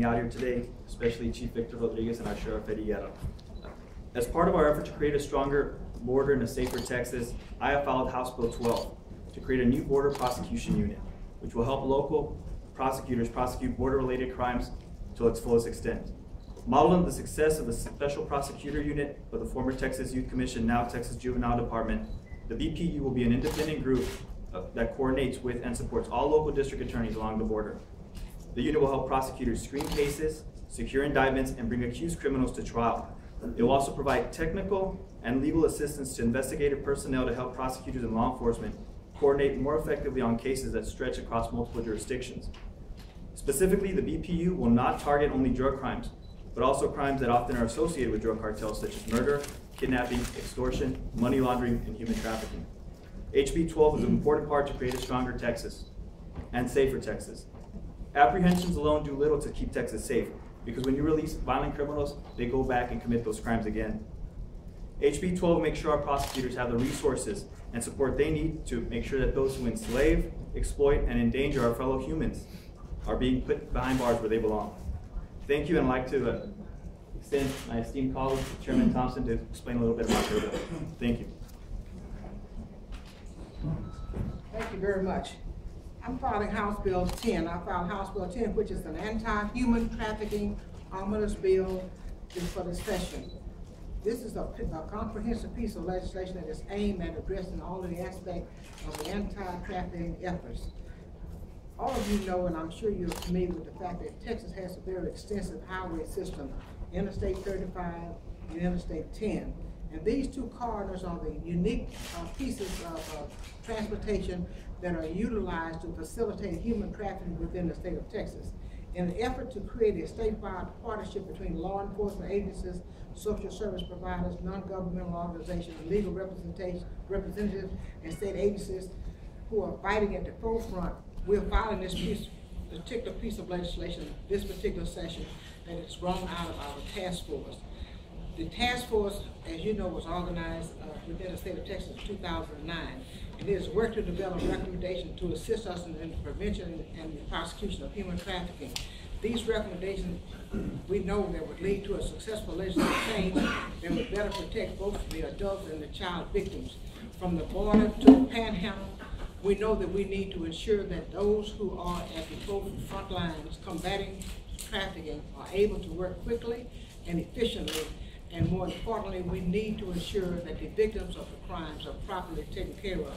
Out here today, especially Chief Victor Rodriguez and our Sheriff Eddie Guerra. As part of our effort to create a stronger border and a safer Texas, I have filed House Bill 12 to create a new border prosecution unit, which will help local prosecutors prosecute border-related crimes to its fullest extent. Modeled on the success of the Special Prosecutor Unit of the former Texas Youth Commission, now Texas Juvenile Department, the BPU will be an independent group that coordinates with and supports all local district attorneys along the border. The unit will help prosecutors screen cases, secure indictments, and bring accused criminals to trial. It will also provide technical and legal assistance to investigative personnel to help prosecutors and law enforcement coordinate more effectively on cases that stretch across multiple jurisdictions. Specifically, the BPU will not target only drug crimes, but also crimes that often are associated with drug cartels, such as murder, kidnapping, extortion, money laundering, and human trafficking. HB 12 is an important part to create a stronger Texas and safer Texas. Apprehensions alone do little to keep Texas safe, because when you release violent criminals, they go back and commit those crimes again. HB 12 makes sure our prosecutors have the resources and support they need to make sure that those who enslave, exploit, and endanger our fellow humans are being put behind bars where they belong. Thank you, and I'd like to extend my esteemed colleague, Chairman Thompson, to explain a little bit about their bill. Thank you. Thank you very much. I'm filing House Bill 10. I filed House Bill 10, which is an anti-human trafficking omnibus bill for this session. This is a comprehensive piece of legislation that is aimed at addressing all of the aspects of the anti-trafficking efforts. All of you know, and I'm sure you're familiar with the fact that Texas has a very extensive highway system, Interstate 35 and Interstate 10. And these two corridors are the unique pieces of transportation that are utilized to facilitate human trafficking within the state of Texas. In an effort to create a statewide partnership between law enforcement agencies, social service providers, non-governmental organizations, legal representatives, and state agencies who are fighting at the forefront, we're filing this particular piece of legislation, this particular session, that is grown out of our task force. The task force, as you know, was organized within the state of Texas in 2009, and it has worked to develop recommendations to assist us in the prevention and the prosecution of human trafficking. These recommendations, we know that would lead to a successful legislative change that would better protect both the adults and the child victims. From the border to the panhandle, we know that we need to ensure that those who are at the front lines combating trafficking are able to work quickly and efficiently. And more importantly, we need to ensure that the victims of the crimes are properly taken care of.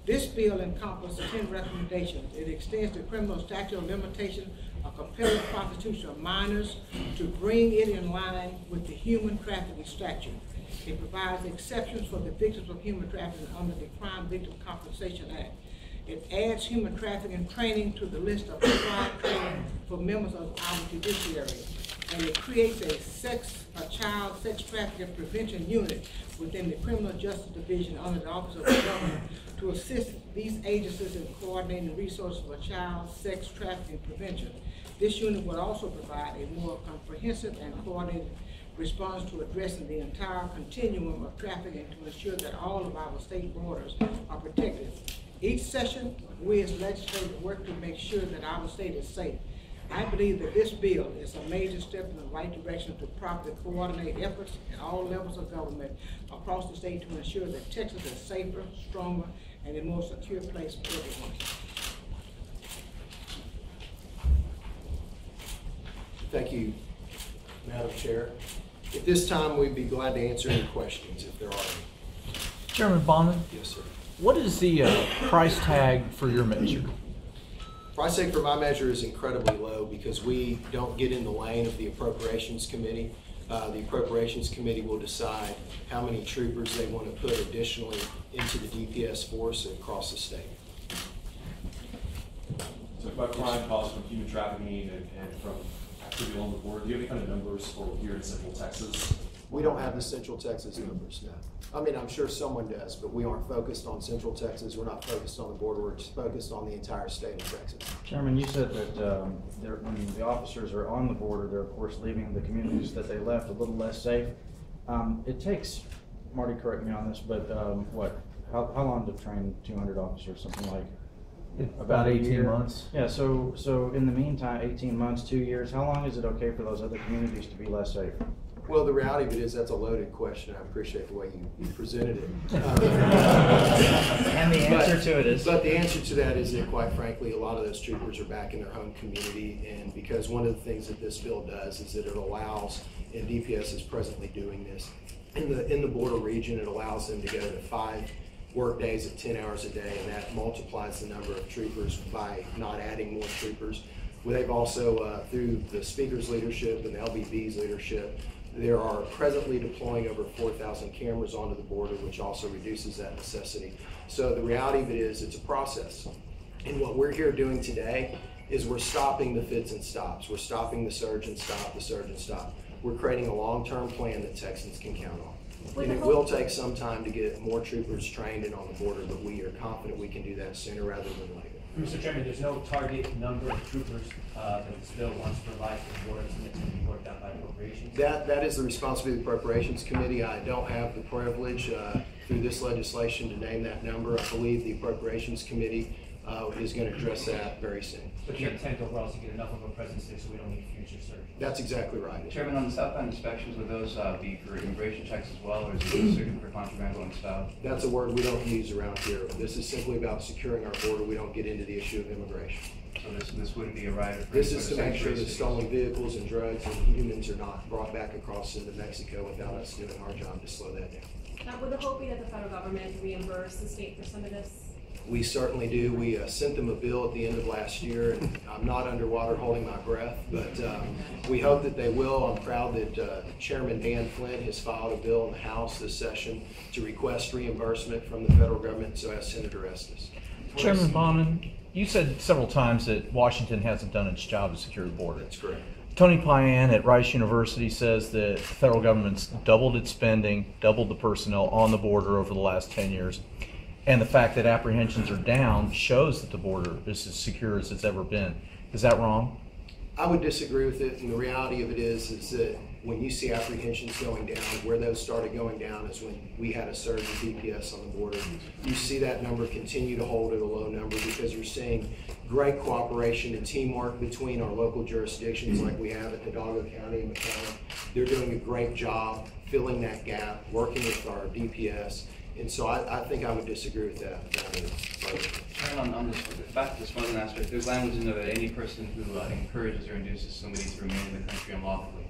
This bill encompasses 10 recommendations. It extends the criminal statute of limitation of compelling prostitution of minors to bring it in line with the human trafficking statute. It provides exceptions for the victims of human trafficking under the Crime Victim Compensation Act. It adds human trafficking training to the list of required training for members of our judiciary. And it creates a child sex trafficking prevention unit within the Criminal Justice Division under the Office of the Governor to assist these agencies in coordinating resources for child sex trafficking prevention. This unit will also provide a more comprehensive and coordinated response to addressing the entire continuum of trafficking to ensure that all of our state borders are protected. Each session, we as legislators work to make sure that our state is safe. I believe that this bill is a major step in the right direction to properly coordinate efforts at all levels of government across the state to ensure that Texas is safer, stronger, and a more secure place for everyone. Thank you, Madam Chair. At this time, we'd be glad to answer any questions if there are any. Chairman Baumann? Yes, sir. What is the price tag for your measure? Price tag for my measure is incredibly low because we don't get in the lane of the Appropriations Committee. The Appropriations Committee will decide how many troopers they want to put additionally into the DPS force across the state. So about crime caused from human trafficking and from activity along the border, do you have any kind of numbers for here in Central Texas? We don't have the Central Texas numbers now. I mean, I'm sure someone does, but we aren't focused on Central Texas. We're not focused on the border. We're just focused on the entire state of Texas. Chairman, you said that when the officers are on the border, they're of course leaving the communities that they left a little less safe. It takes, Marty, correct me on this, but how long to train 200 officers, something like About a 18 year. months. Yeah, so in the meantime, 18 months, 2 years, how long is it okay for those other communities to be less safe? Well, the reality of it is that's a loaded question. I appreciate the way you presented it. And the answer to it is? But the answer to that is that, quite frankly, a lot of those troopers are back in their home community, and because one of the things that this bill does is that it allows, and DPS is presently doing this, in the border region, it allows them to go to 5 work days at 10 hours a day, and that multiplies the number of troopers by not adding more troopers. They've also, through the Speaker's leadership and the LBV's leadership, there are presently deploying over 4,000 cameras onto the border, which also reduces that necessity. So the reality of it is it's a process. And what we're here doing today is we're stopping the fits and stops. We're stopping the surge and stop, the surge and stop. We're creating a long-term plan that Texans can count on. And it will take some time to get more troopers trained and on the border, but we are confident we can do that sooner rather than later. Mr. Chairman, there's no target number of troopers that this bill wants to provide for the border, and it's going to be worked out by appropriations. That is the responsibility of the Appropriations Committee. I don't have the privilege through this legislation to name that number. I believe the Appropriations Committee is going to address that very soon. But your intent overall is to get enough of a presence there so we don't need future surges. That's exactly right. Chairman, on the southbound inspections, would those be for immigration checks as well, or is it strictly for contraband going south? That's a word we don't use around here. This is simply about securing our border. We don't get into the issue of immigration. So this wouldn't be a rider for This any is sort to of make sure that sanctuary stolen vehicles and drugs and humans are not brought back across into Mexico without us doing our job to slow that down. Now, would the hope be that the federal government reimburse the state for some of this? We certainly do. We sent them a bill at the end of last year, and I'm not underwater holding my breath, but we hope that they will. I'm proud that Chairman Dan Flynn has filed a bill in the House this session to request reimbursement from the federal government, so has Senator Estes. Chairman Bonin, you said several times that Washington hasn't done its job to secure the border. That's correct. Tony Payan at Rice University says that the federal government's doubled its spending, doubled the personnel on the border over the last 10 years. And the fact that apprehensions are down shows that the border is as secure as it's ever been. Is that wrong? I would disagree with it, and the reality of it is that when you see apprehensions going down, where those started going down is when we had a surge in DPS on the border. You see that number continue to hold at a low number because you're seeing great cooperation and teamwork between our local jurisdictions like we have at Hidalgo County and McAllen. They're doing a great job filling that gap, working with our DPS. And so I think I would disagree with that. on this, back to this funding aspect, there's language in there that any person who encourages or induces somebody to remain in the country unlawfully.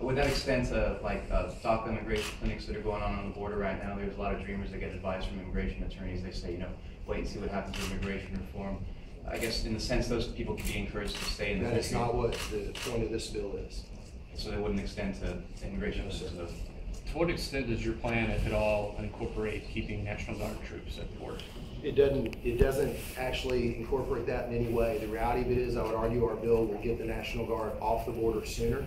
Would that extend to like stop immigration clinics that are going on the border right now? There's a lot of dreamers that get advice from immigration attorneys. They say, wait and see what happens with immigration reform. I guess in the sense those people could be encouraged to stay in the country. That is not what the point of this bill is. So they wouldn't extend to immigration. To what extent does your plan, if at all, incorporate keeping National Guard troops at the border? It doesn't actually incorporate that in any way. The reality of it is, I would argue our bill will get the National Guard off the border sooner.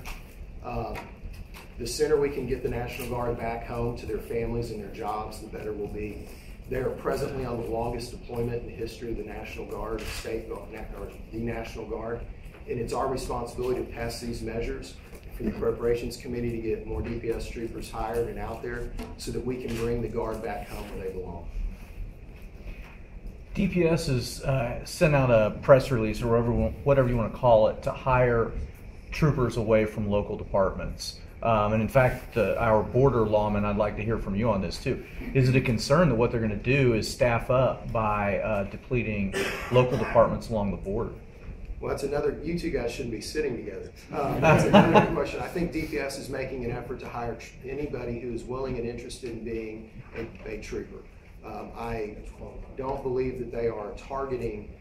The sooner we can get the National Guard back home to their families and their jobs, the better we'll be. They are presently on the longest deployment in the history of the National Guard, the National Guard, and it's our responsibility to pass these measures for the Appropriations Committee to get more DPS troopers hired and out there so that we can bring the Guard back home where they belong. DPS has sent out a press release, or whatever you want to call it, to hire troopers away from local departments. And in fact, our border lawman, I'd like to hear from you on this too. Is it a concern that what they're going to do is staff up by depleting local departments along the border? Well, that's another, you two guys shouldn't be sitting together. That's another good question. I think DPS is making an effort to hire anybody who is willing and interested in being a trooper. I don't believe that they are targeting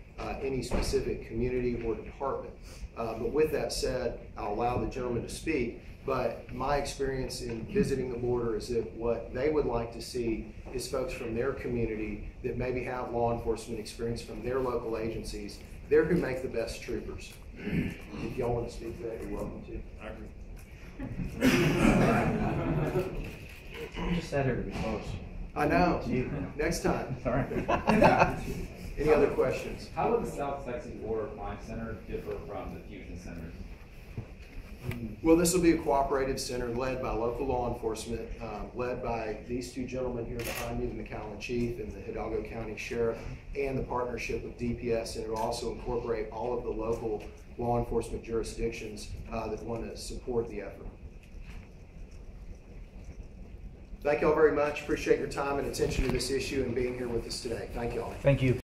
any specific community or department. But with that said, I'll allow the gentleman to speak. But my experience in visiting the border is that what they would like to see is folks from their community that maybe have law enforcement experience from their local agencies. They're who make the best troopers. If y'all want to speak to that, you're welcome to. I agree. Just sat here to be close. I know. Next time. All right. Any other questions? How would the South Texas Border Crime Center differ from the Fusion Centers? Well, this will be a cooperative center led by local law enforcement, led by these two gentlemen here behind me, the McAllen Chief and the Hidalgo County Sheriff, and the partnership with DPS, and it will also incorporate all of the local law enforcement jurisdictions that want to support the effort. Thank you all very much. Appreciate your time and attention to this issue and being here with us today. Thank you all. Thank you.